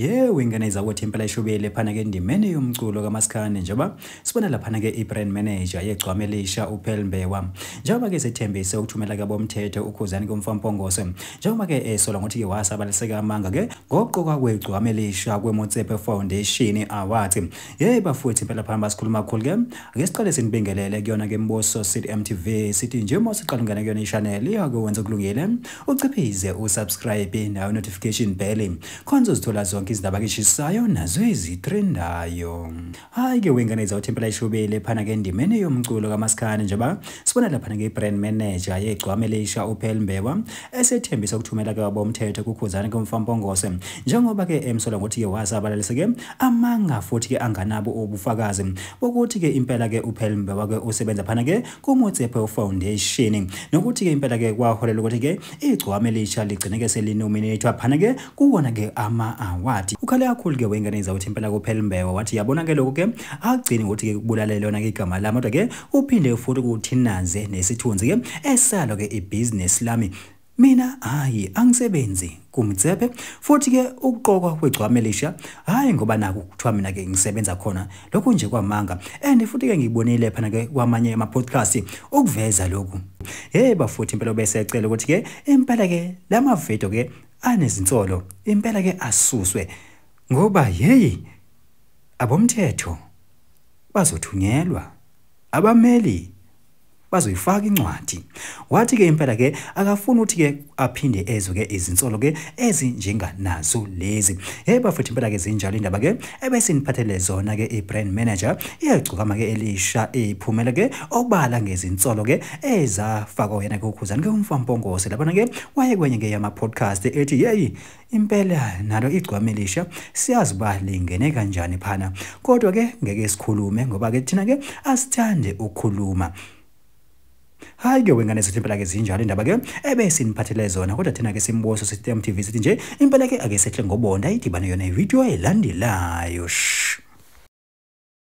Winganiza ukuthi impela ishubile phana ke ndimene yomculo kaMaskandi njengoba sibona lapha ke ibrand manager yegcwame elisha uPhel Mbewa njengoba ke sethembise ukuthumela ke bomthetho ukhuzani komfampongose njengoba ke esola ngokuthi ke wasabaliseka amanga ke ngoqoka kwegcwame elisha kweMotsepe Foundation Awards bafuthi phela phana basikhuluma kakhulu ke ake siqale sinibingelele kuyona ke Mboso City MTV sithi nje uma siqala ngane kuyona ichannel yake wenza kulungile uciphize usubscribe nayo notification bell khonzo uzithola zonke izindaba keshisayo nazo ezitrendayo. Hayi ke winganiza uthi impela ishubile phana ke ndimene yomculo kaMaskandi njengoba sibona lapha ke ibrand manager yegcwame elisha uPhel Mbewa esethembisa ukuthumela ke bomthetho kukhuzani komfampongose njengoba ke emsola ngokuthi ke wasabalalise ke amanga futhi ke anganabo ubufakazi bokuthi ke impela ke uPhel Mbewa ke usebenza phana ke kuMotsepe Foundation nokuthi ke impela ke kwaholela ukuthi ke igcwame elisha ligcine ke selinominate phana ke kuwona ke ama-award ukhale kakhulu ke wenganiza uthi impela kuPhel Mbewa wathi yabona ke lokho ke agcini ukuthi ke kubulala lona ke igama lami kodwa ke uphinde futhi ukuthinaze nesithunzi ke esalo ke ibusiness lami mina hayi angisebenzi kuMotsepe futhi ke ukuqokwa kwegcwame elisha hayi ngoba naku kuthiwa mina ke ngisebenza khona lokho nje kwamanga and futhi ke ngibonile phana ke kwamanye ama podcast ukuveza lokho bafuthi impela besecela ukuthi ke impela ke lama video ke anezinsolo impela ke asuswe ngoba abomthetho bazothunyelwa abameli bazoyifaka incwadi wathi ke impela ke akafuna ukuthi ke aphinde ezwe ke izinsolo ke ezinjenganazo lezi bafuthi impela ke zinjalo indaba ke ebesiniphathele zona ke ibrand manager iyagcukama ke elisha iphumela ke obala ngezinsolo ke ezafakwa yena ke ukhuzani ke umfampongose lapha ke waye kwenye ke yama podcast ethi impela nalo igcwame elisha siyazi ba lingene kanjani phana kodwa ke ngeke sikhulume ngoba ke thina ke asithande ukukhuluma. Hayi ke wengane sithi impela ke zinjalo indaba ke ebesiniphathele zona kodwa thina ke simboso City MTV sithi nje impela ke ake sehle ngobonda idibane yona ivideo elandelayo.